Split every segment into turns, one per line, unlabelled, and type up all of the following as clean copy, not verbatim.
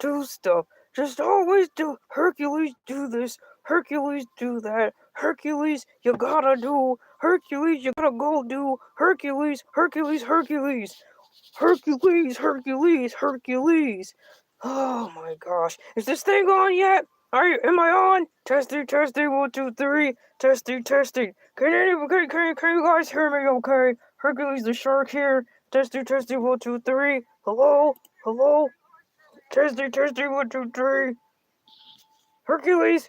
do stuff. Just always do. Hercules, do this. Hercules, do that. Hercules, you gotta do. Hercules, you gotta go do. Hercules, Hercules, Hercules. Hercules, Hercules, Hercules. Oh my gosh. Is this thing on yet? Am I on? Testing, testing, 1, 2, 3. Testing, testing. Can you guys hear me okay? Hercules the shark here. Testing, testing, 1, 2, 3. Hello? Hello? Testing, testing, 1, 2, 3. Hercules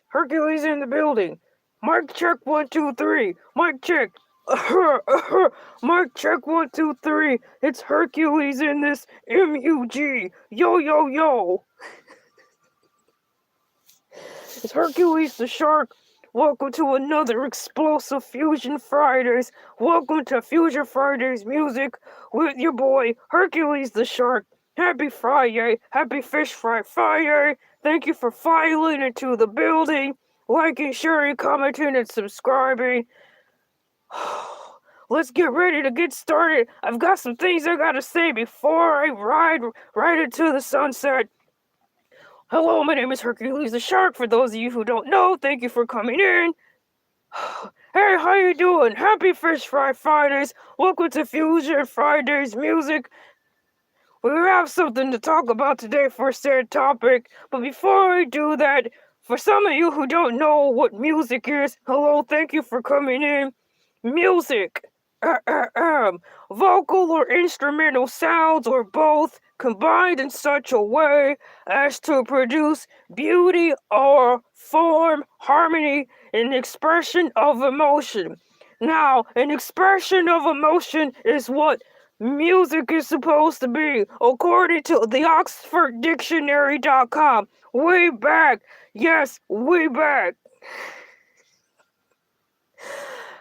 in the building. Mic check, 1, 2, 3. Mic check. Mic check, 1, 2, 3. It's Hercules in this MUG. Yo, yo, yo. It's Hercules the shark. Welcome to another explosive Fusion Fridays. Welcome to Fusion Fridays music with your boy Hercules the shark. Happy Friday. Happy Fish Fry Friday. Thank you for filing into the building. Liking, sharing, commenting, and subscribing. Let's get ready to get started. I've got some things I gotta say before I ride into the sunset. Hello, my name is Hercules the Shark. For those of you who don't know, thank you for coming in. Hey, how you doing? Happy Fish Fry Fridays. Welcome to Fusion Fridays music. We have something to talk about today for said topic. But before we do that, for some of you who don't know what music is, hello, thank you for coming in. Music. Vocal or instrumental sounds or both combined in such a way as to produce beauty or form harmony in expression of emotion. Now, an expression of emotion is what music is supposed to be, according to the OxfordDictionary.com. Way back. Yes, way back.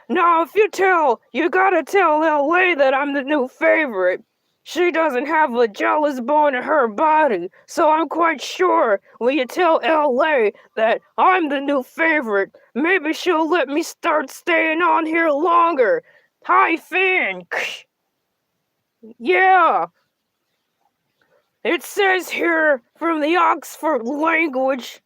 Now, if you gotta tell Elay that I'm the new favorite. She doesn't have a jealous bone in her body, so I'm quite sure when you tell Elay that I'm the new favorite, maybe she'll let me start staying on here longer. Hi, fan. Yeah. It says here from the Oxford language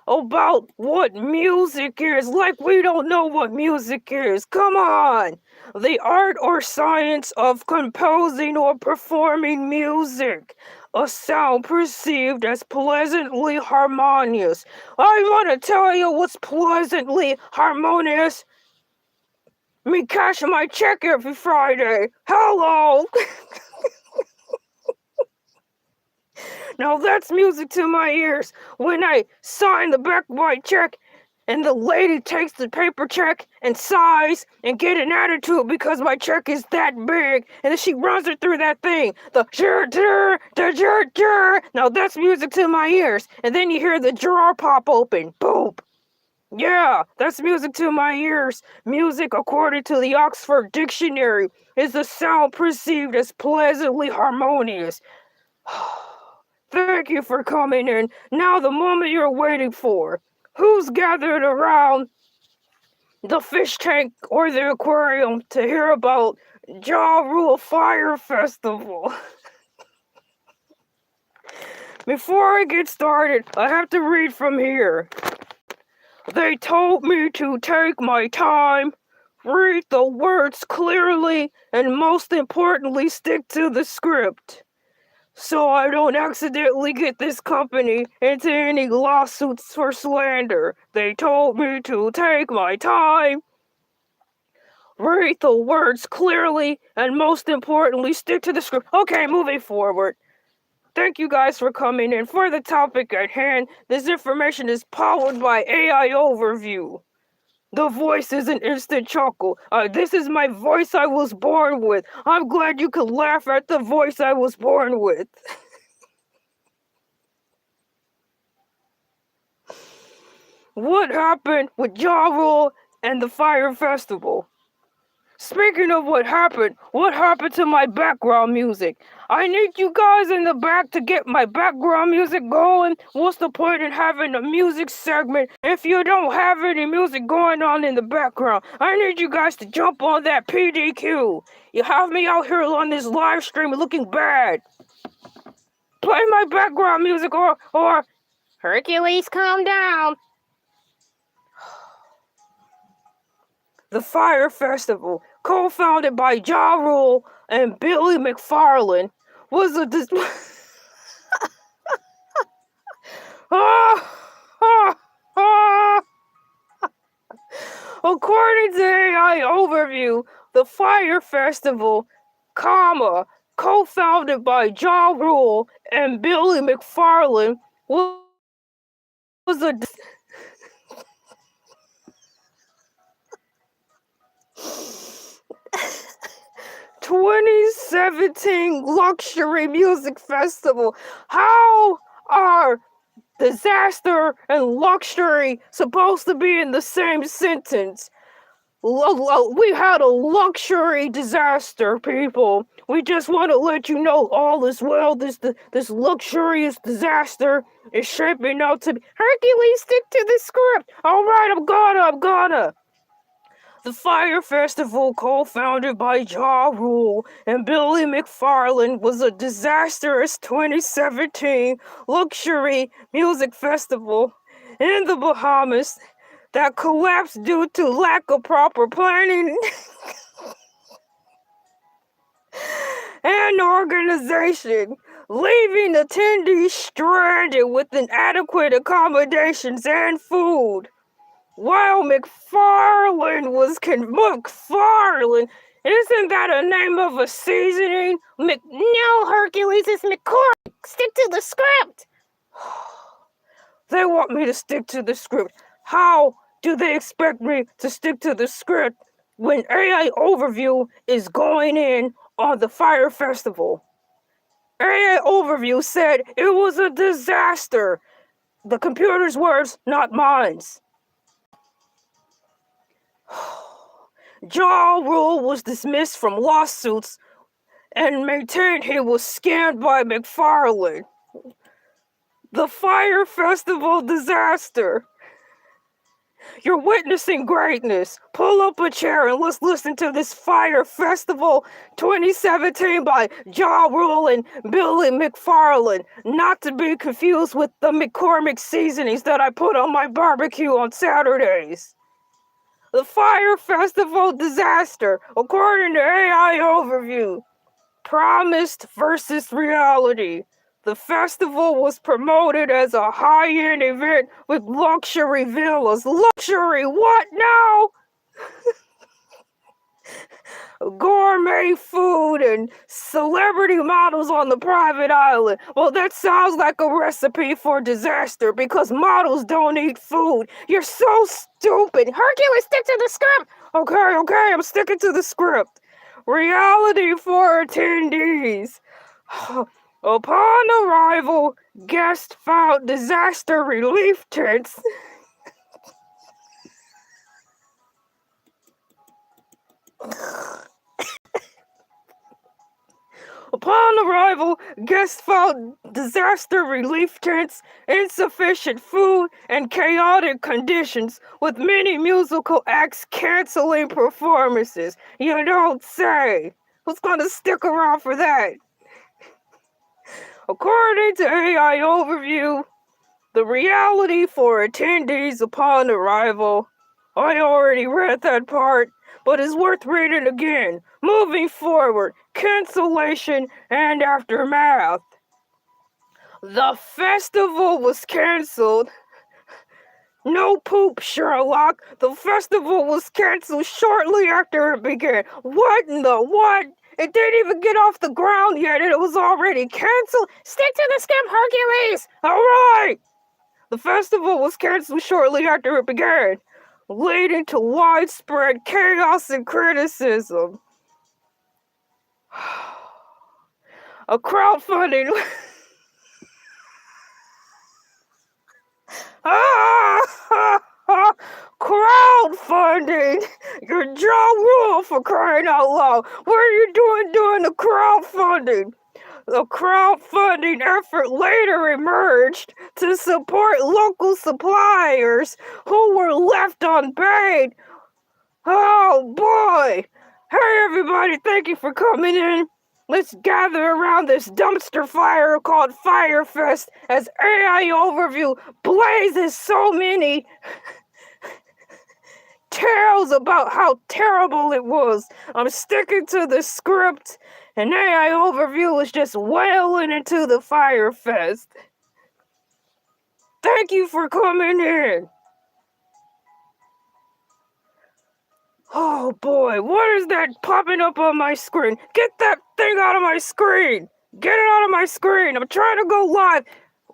about what music is, like we don't know what music is. Come on! The art or science of composing or performing music. A sound perceived as pleasantly harmonious. I want to tell you what's pleasantly harmonious. Me cash my check every Friday. Hello! Now that's music to my ears. When I sign the back of my check and the lady takes the paper check and sighs and get an attitude because my check is that big, and then she runs it through that thing. Now that's music to my ears. And then you hear the drawer pop open. Boom. Yeah, that's music to my ears. Music, according to the Oxford Dictionary, is a sound perceived as pleasantly harmonious. Thank you for coming in. Now the moment you're waiting for. Who's gathered around the fish tank or the aquarium to hear about Ja Rule Fyre Festival? Before I get started, I have to read from here. They told me to take my time, read the words clearly, and most importantly, stick to the script, so I don't accidentally get this company into any lawsuits for slander. They told me to take my time, read the words clearly, and most importantly, stick to the script. Okay, moving forward. Thank you guys for coming in. For the topic at hand, this information is powered by AI Overview. The voice is an instant chuckle. This is my voice I was born with. I'm glad you could laugh at the voice I was born with. What happened with Ja Rule and the Fyre Festival? Speaking of what happened to my background music? I need you guys in the back to get my background music going. What's the point in having a music segment if you don't have any music going on in the background? I need you guys to jump on that PDQ. You have me out here on this live stream looking bad. Play my background music or Hercules, calm down. The Fyre Festival, co-founded by Ja Rule and Billy McFarlane, was a According to AI Overview, the Fyre Festival, co-founded by Ja Rule and Billy McFarlane, was a 2017 luxury music festival. How are disaster and luxury supposed to be in the same sentence? We had a luxury disaster, people. We just want to let you know all is well. This luxurious disaster is shaping out to be. Hercules, stick to the script. All right, I'm gonna. The Fyre Festival, co-founded by Ja Rule and Billy McFarlane, was a disastrous 2017 luxury music festival in the Bahamas that collapsed due to lack of proper planning and organization, leaving attendees stranded with inadequate accommodations and food. While McFarlane, isn't that a name of a seasoning? No, Hercules, it's McCormick. Stick to the script. They want me to stick to the script. How do they expect me to stick to the script when AI Overview is going in on the Fyre Festival? AI Overview said it was a disaster. The computer's words, not mine. Ja Rule was dismissed from lawsuits and maintained he was scammed by McFarlane. The Fyre Festival disaster. You're witnessing greatness. Pull up a chair and let's listen to this Fyre Festival 2017 by Ja Rule and Billy McFarlane. Not to be confused with the McCormick seasonings that I put on my barbecue on Saturdays. The Fyre Festival disaster, according to AI Overview. Promised versus reality. The festival was promoted as a high-end event with luxury villas. Luxury? What now? Gourmet food and celebrity models on the private island. Well, that sounds like a recipe for disaster because models don't eat food. You're so stupid. Hercules, stick to the script. Okay, I'm sticking to the script. Reality for attendees. Upon arrival, guests found disaster relief tents. Upon arrival, guests found disaster relief tents, insufficient food, and chaotic conditions, with many musical acts canceling performances. You don't say. Who's gonna stick around for that? According to AI Overview, the reality for attendees upon arrival. I already read that part, but it's worth reading again. Moving forward, cancellation and aftermath. The festival was canceled. No poop, Sherlock. The festival was canceled shortly after it began. What in the what? It didn't even get off the ground yet and it was already canceled. Stick to the script, Hercules! Alright! The festival was canceled shortly after it began, leading to widespread chaos and criticism. A crowdfunding. Crowdfunding! You're Ja Rule for crying out loud. What are you doing the crowdfunding? The crowdfunding effort later emerged to support local suppliers who were left unpaid. Oh boy! Hey everybody, thank you for coming in. Let's gather around this dumpster fire called Fyre Fest as AI Overview blazes so many tales about how terrible it was. I'm sticking to the script, and AI Overview is just wailing into the Fyre Fest. Thank you for coming in. Oh boy, what is that popping up on my screen? Get that thing out of my screen! Get it out of my screen! I'm trying to go live!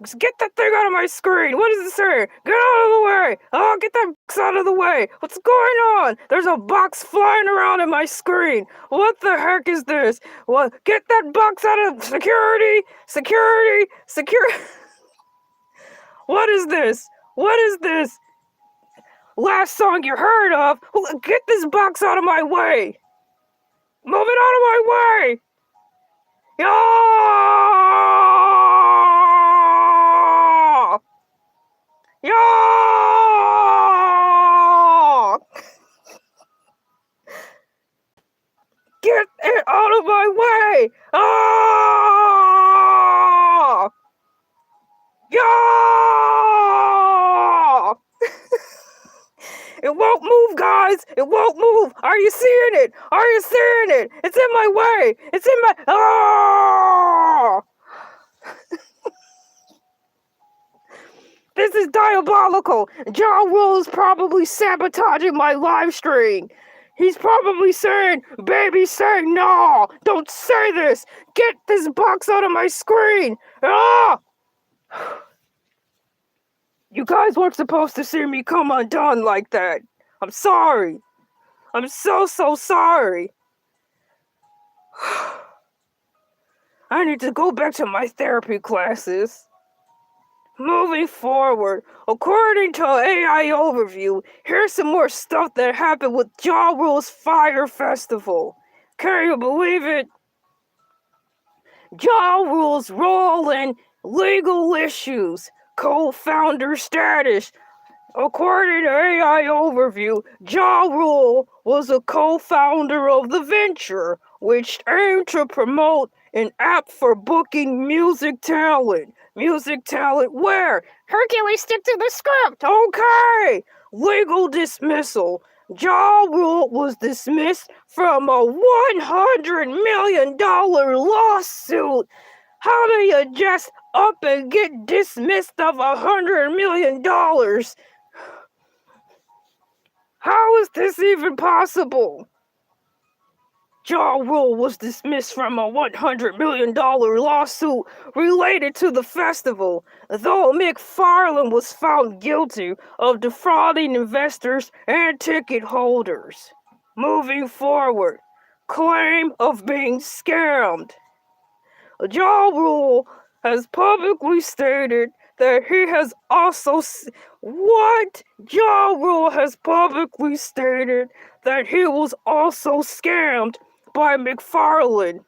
Just get that thing out of my screen! What does it say? Get out of the way! Oh, get that box out of the way! What's going on? There's a box flying around in my screen! What the heck is this? What? Get that box out of security! Security! Security! What is this? What is this? Last song you heard of? Get this box out of my way! Move it out of my way! Yeah! Yeah! Get it out of my way! Ah! Yeah! It won't move, guys! It won't move! Are you seeing it? Are you seeing it? It's in my way! It's in my... Ah! This is diabolical! Ja Rule is probably sabotaging my live stream! He's probably saying, baby, say no! Don't say this! Get this box out of my screen! Ah! You guys weren't supposed to see me come undone like that. I'm sorry. I'm so sorry. I need to go back to my therapy classes. Moving forward, according to AI Overview, here's some more stuff that happened with Ja Rule's Fyre Festival. Can you believe it? Ja Rule's role in legal issues, co-founder status. According to AI Overview, Ja Rule was a co-founder of the venture, which aimed to promote an app for booking music talent. Music talent where? Hercules, stick to the script! Okay! Legal dismissal. Ja Rule was dismissed from a $100 million lawsuit. How do you just up and get dismissed of $100 million? How is this even possible? Ja Rule was dismissed from a $100 million lawsuit related to the festival, though McFarlane was found guilty of defrauding investors and ticket holders. Moving forward, claim of being scammed. Ja Rule has publicly stated that he has also... Ja Rule has publicly stated that he was also scammed by McFarlane,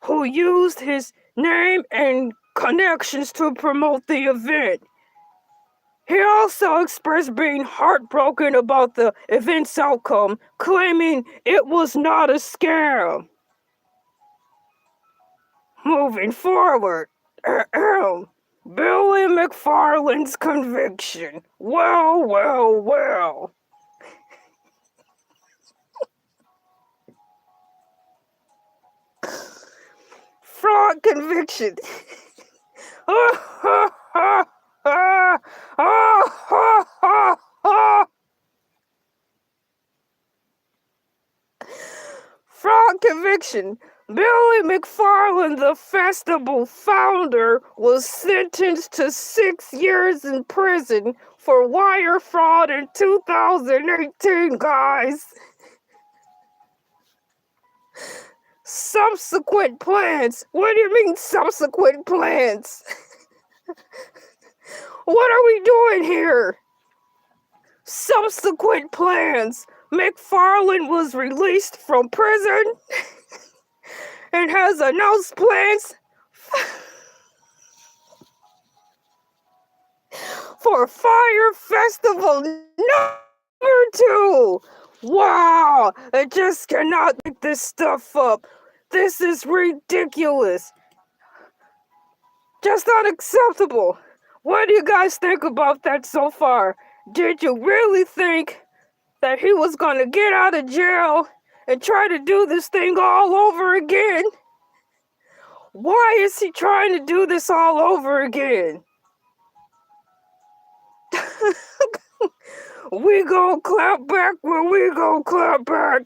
who used his name and connections to promote the event. He also expressed being heartbroken about the event's outcome, claiming it was not a scam. Moving forward, Billy McFarlane's conviction. Well. Fraud conviction. Fraud conviction. Billy McFarlane, the festival founder, was sentenced to 6 years in prison for wire fraud in 2018, guys. Subsequent plans? What do you mean subsequent plans? What are we doing here? Subsequent plans. McFarlane was released from prison and has announced plans for Fyre Festival #2. Wow, I just cannot make this stuff up. This is ridiculous. Just unacceptable. What do you guys think about that so far? Did you really think that he was gonna get out of jail and try to do this thing all over again? Why is he trying to do this all over again? We gon' clap back when we gon' clap back.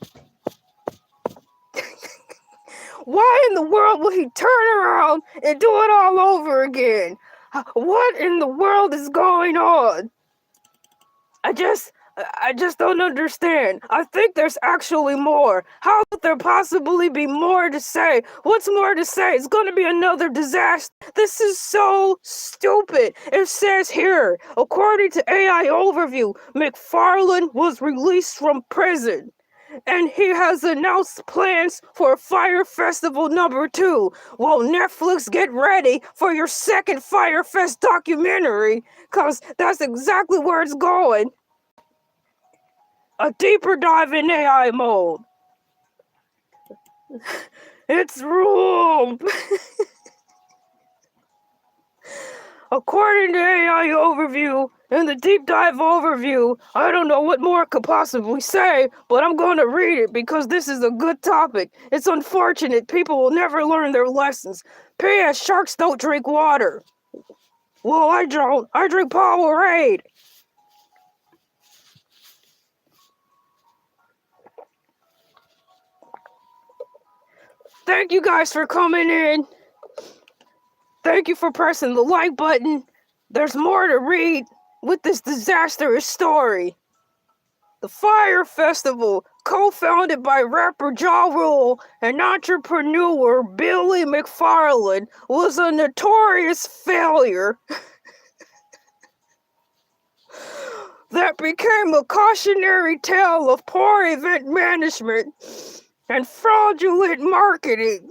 Why in the world will he turn around and do it all over again? What in the world is going on? I just don't understand. I think there's actually more. How could there possibly be more to say? What's more to say? It's gonna be another disaster. This is so stupid. It says here, according to AI Overview, McFarlane was released from prison. And he has announced plans for Fyre Festival #2. Well, Netflix, get ready for your second Fyre Fest documentary, cause that's exactly where it's going. A deeper dive in AI mode. It's ruled. According to AI Overview, in the deep dive overview, I don't know what more I could possibly say, but I'm going to read it because this is a good topic. It's unfortunate people will never learn their lessons. P.S. Sharks don't drink water. Well, I don't. I drink Powerade. Thank you guys for coming in. Thank you for pressing the like button. There's more to read with this disastrous story. The Fyre Festival, co-founded by rapper Ja Rule and entrepreneur Billy McFarlane, was a notorious failure that became a cautionary tale of poor event management and fraudulent marketing.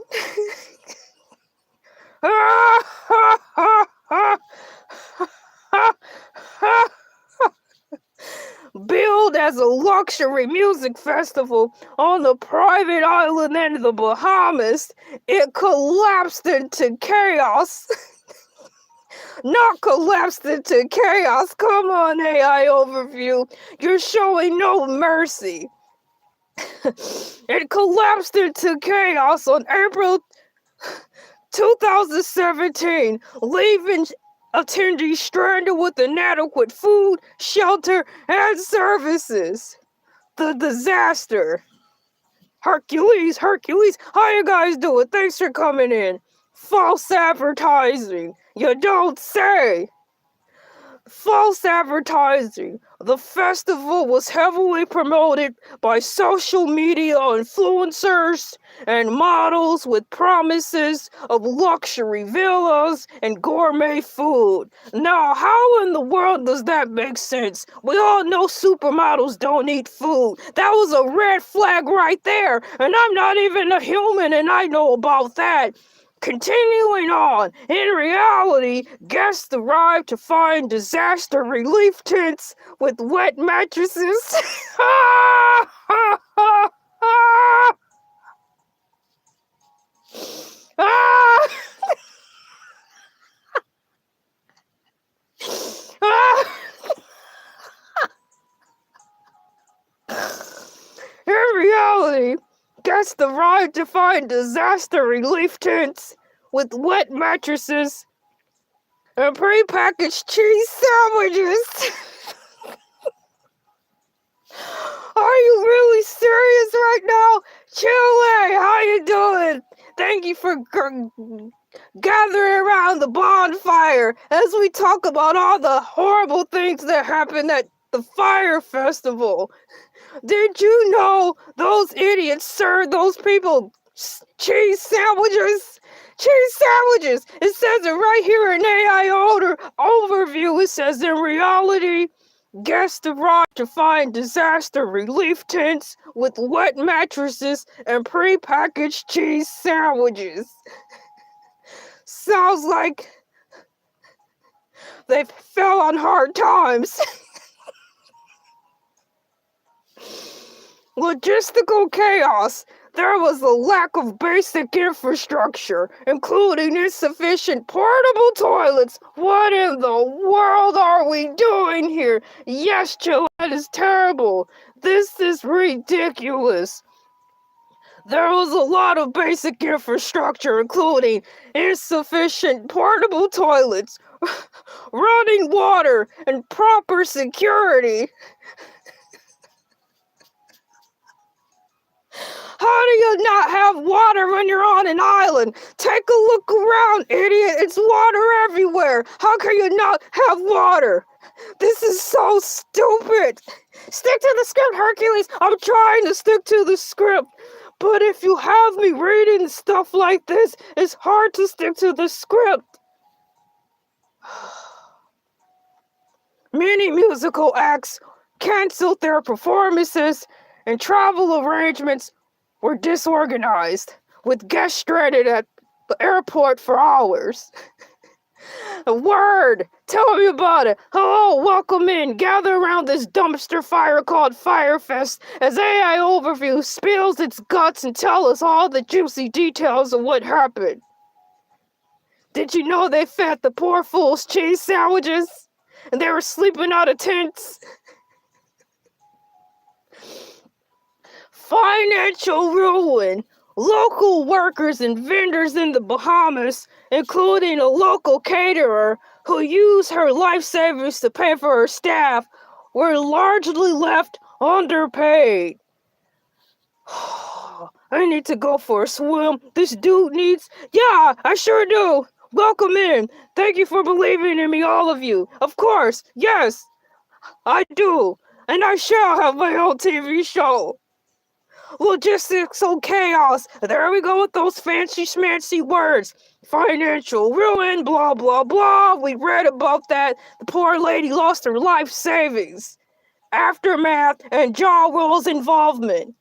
Billed as a luxury music festival on the private island in the Bahamas, it collapsed into chaos. Not collapsed into chaos. Come on, AI Overview. You're showing no mercy. It collapsed into chaos on April 2017, leaving attendees stranded with inadequate food, shelter, and services. The disaster. Hercules, how you guys doing? Thanks for coming in. False advertising. You don't say. False advertising. The festival was heavily promoted by social media influencers and models with promises of luxury villas and gourmet food. Now, how in the world does that make sense? We all know supermodels don't eat food. That was a red flag right there, and I'm not even a human and I know about that. Continuing on, in reality, guests arrived to find disaster relief tents with wet mattresses. In reality, guests arrived to find disaster relief tents with wet mattresses and prepackaged cheese sandwiches. Are you really serious right now? Chile, how you doing? Thank you for gathering around the bonfire as we talk about all the horrible things that happened at the Fyre Festival. Did you know those idiots served those people cheese sandwiches? Cheese sandwiches! It says it right here in AI Overview. It says in reality, guests arrived to find disaster relief tents with wet mattresses and prepackaged cheese sandwiches. Sounds like they fell on hard times. Logistical chaos. There was a lack of basic infrastructure, including insufficient portable toilets. What in the world are we doing here? Yes, Gillette is terrible. This is ridiculous. There was a lot of basic infrastructure, including insufficient portable toilets, running water, and proper security. How do you not have water when you're on an island? Take a look around, idiot. It's water everywhere. How can you not have water? This is so stupid. Stick to the script, Hercules. I'm trying to stick to the script. But if you have me reading stuff like this, it's hard to stick to the script. Many musical acts canceled their performances, and travel arrangements were disorganized, with guests stranded at the airport for hours. Word! Tell me about it. Hello, welcome in. Gather around this dumpster fire called Fyre Fest as AI Overview spills its guts and tell us all the juicy details of what happened. Did you know they fed the poor fools cheese sandwiches? And they were sleeping out of tents? Financial ruin. Local workers and vendors in the Bahamas, including a local caterer who used her life savings to pay for her staff, were largely left underpaid. I need to go for a swim. This dude needs... Yeah, I sure do. Welcome in. Thank you for believing in me, all of you. Of course, yes, I do. And I shall have my own TV show. Logistics or chaos. There we go with those fancy schmancy words. Financial ruin, blah, blah, blah. We read about that. The poor lady lost her life savings. Aftermath and Ja Rule's involvement.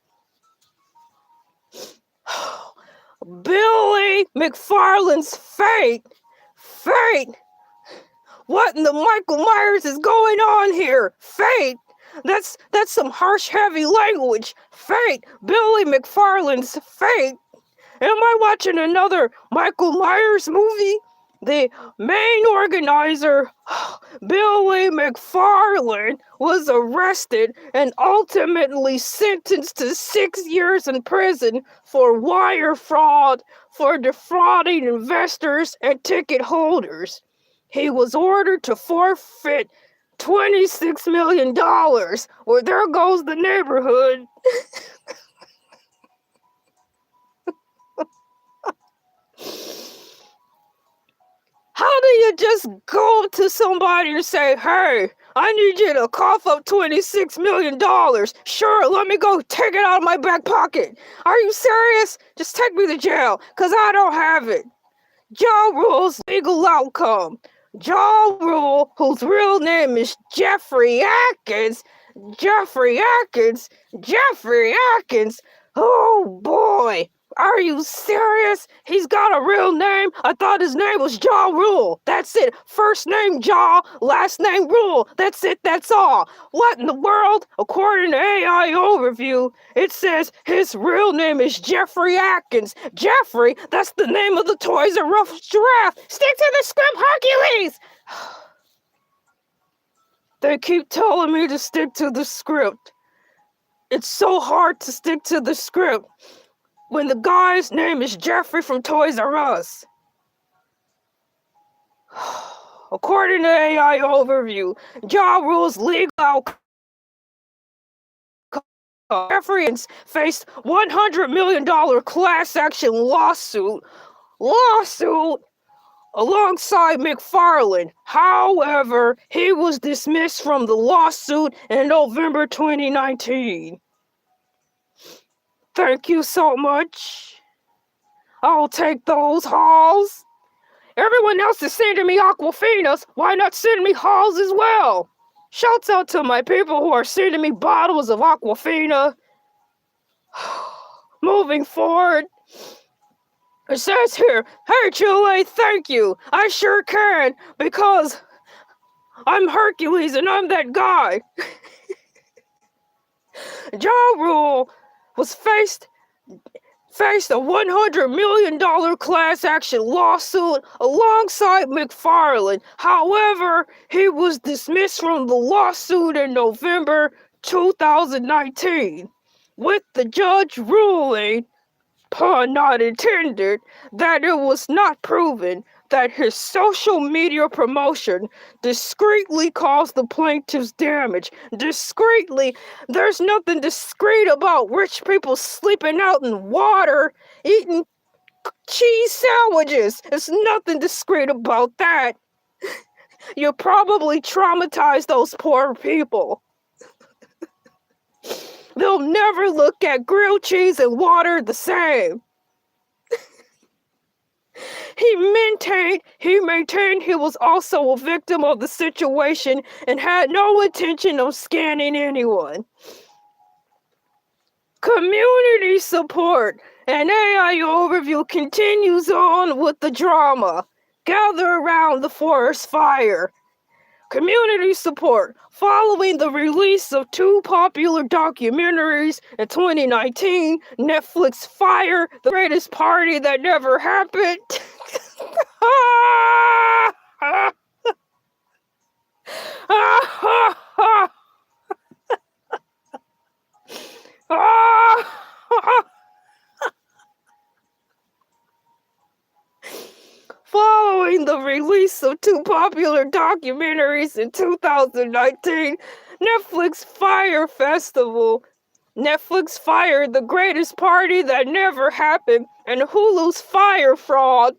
Billy McFarland's fate. Fate? What in the Michael Myers is going on here? Fate? That's some harsh, heavy language. Fate. Billy McFarland's fate. Am I watching another Michael Myers movie? The main organizer, Billy McFarland, was arrested and ultimately sentenced to 6 years in prison for wire fraud for defrauding investors and ticket holders. He was ordered to forfeit $26 million. Well, there goes the neighborhood. How do you just go to somebody and say, hey, I need you to cough up $26 million. Sure, let me go take it out of my back pocket. Are you serious? Just take me to jail, because I don't have it. Ja Rule's legal outcome. Ja Rule, whose real name is Jeffrey Atkins. Jeffrey Atkins? Jeffrey Atkins? Oh boy. Are you serious? He's got a real name? I thought his name was Ja Rule. That's it. First name Ja, last name Rule. That's it, that's all. What in the world? According to AI Overview, it says his real name is Jeffrey Atkins. Jeffrey? That's the name of the Toys R Us giraffe. Stick to the script, Hercules! They keep telling me to stick to the script. It's so hard to stick to the script when the guy's name is Jeffrey from Toys R Us. According to AI Overview, Ja Rule's legal outcome. Jeffrey faced $100 million class action lawsuit alongside McFarland. However, he was dismissed from the lawsuit in November 2019. Thank you so much. I'll take those halls. Everyone else is sending me Aquafinas. Why not send me halls as well? Shouts out to my people who are sending me bottles of Aquafina. Moving forward. It says here, hey Chile, thank you. I sure can, because I'm Hercules and I'm that guy. Ja Rule was faced faced a $100 million class action lawsuit alongside McFarlane. However, he was dismissed from the lawsuit in November 2019, with the judge ruling, pun not intended, that it was not proven that his social media promotion discreetly caused the plaintiff's damage. Discreetly? There's nothing discreet about rich people sleeping out in water, eating cheese sandwiches. There's nothing discreet about that. You probably traumatized those poor people. They'll never look at grilled cheese and water the same. He maintained he was also a victim of the situation and had no intention of scanning anyone. Community support. An AI overview continues on with the drama. Gather around the forest fire. Community support. Following the release of two popular documentaries in 2019, Netflix Fyre, The Greatest Party That Never Happened. Following the release of two popular documentaries in 2019, Netflix Fyre Festival, Netflix Fyre, The Greatest Party That Never Happened, and Hulu's Fyre Fraud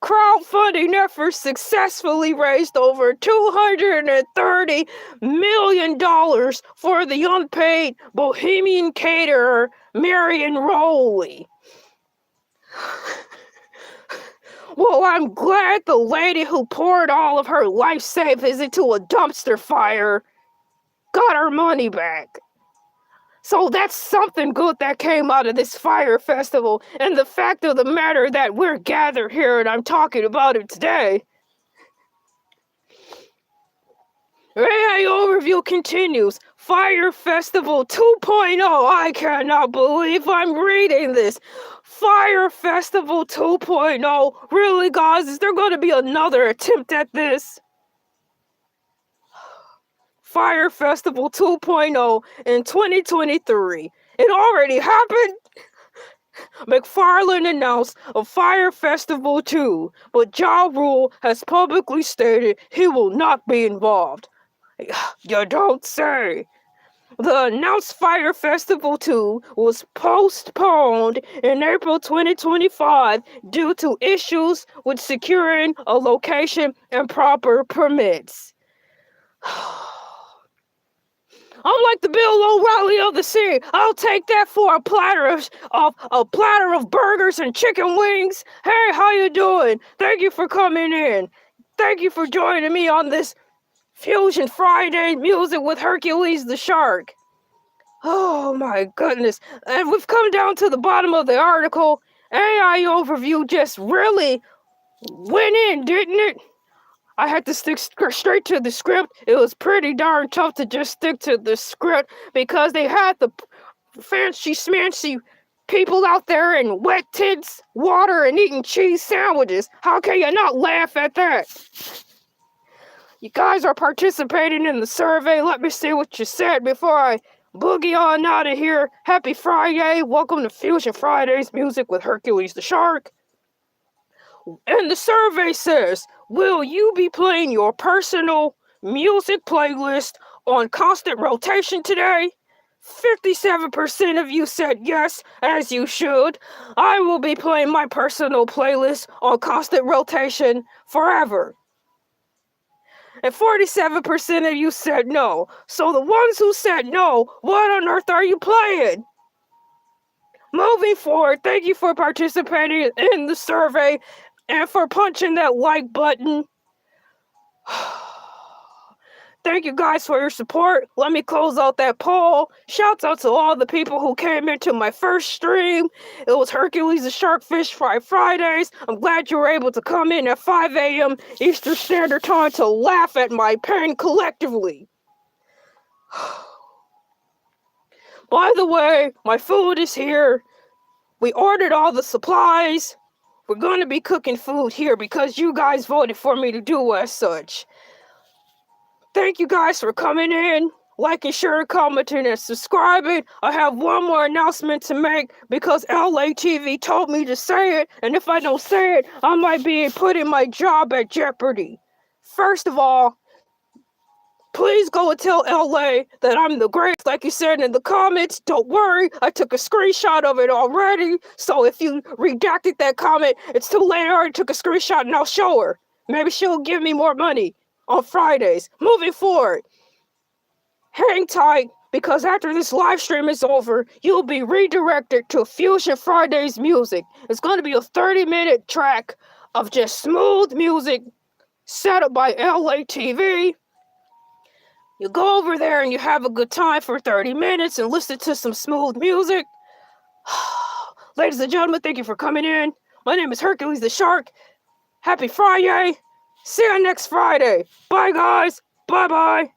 crowdfunding efforts successfully raised over $230 million for the unpaid Bohemian caterer Marion Rowley. Well, I'm glad the lady who poured all of her life savings into a dumpster fire got her money back. So that's something good that came out of this Fyre Festival, and the fact of the matter that we're gathered here and I'm talking about it today. AI overview continues. Fyre Festival 2.0. I cannot believe I'm reading this. Fyre Festival 2.0. Really, guys? Is there going to be another attempt at this? Fyre Festival 2.0 in 2023. It already happened? McFarlane announced a Fyre Festival 2, but Ja Rule has publicly stated he will not be involved. You don't say. The announced Fyre Festival 2 was postponed in April 2025 due to issues with securing a location and proper permits. I'm like the Bill O'Reilly of the scene. I'll take that for a platter of burgers and chicken wings. Hey, how you doing? Thank you for coming in. Thank you for joining me on this Fusion Friday music with Hercules the Shark. Oh my goodness. And we've come down to the bottom of the article. AI overview just really went in, didn't it? I had to stick straight to the script. It was pretty darn tough to just stick to the script because they had the fancy smancy people out there in wet tents, water, and eating cheese sandwiches. How can you not laugh at that? You guys are participating in the survey. Let me see what you said before I boogie on out of here. Happy Friday. Welcome to Fusion Fridays music with Hercules the Shark. And the survey says, will you be playing your personal music playlist on constant rotation today? 57% of you said yes, as you should. I will be playing my personal playlist on constant rotation forever. And 47% of you said no. So the ones who said no, what on earth are you playing? Moving forward, thank you for participating in the survey and for punching that like button. Thank you guys for your support. Let me close out that poll. Shouts out to all the people who came into my first stream. It was Hercules the Sharkfish Fry Fridays. I'm glad you were able to come in at 5 a.m. Eastern Standard Time to laugh at my pain collectively. By the way, my food is here. We ordered all the supplies. We're going to be cooking food here because you guys voted for me to do as such. Thank you guys for coming in, liking, sharing, commenting, and subscribing. I have one more announcement to make because Elay TV told me to say it, and if I don't say it, I might be putting my job at jeopardy. First of all, please go and tell LA that I'm the greatest, like you said in the comments. Don't worry, I took a screenshot of it already. So if you redacted that comment, it's too late. I already took a screenshot and I'll show her. Maybe she'll give me more money on Fridays. Moving forward, hang tight because after this live stream is over, you'll be redirected to Fusion Fridays music. It's going to be a 30-minute track of just smooth music set up by Elay TV. You go over there and you have a good time for 30 minutes and listen to some smooth music. Ladies and gentlemen, thank you for coming in. My name is Hercules the Shark. Happy Friday. See you next Friday. Bye, guys. Bye-bye.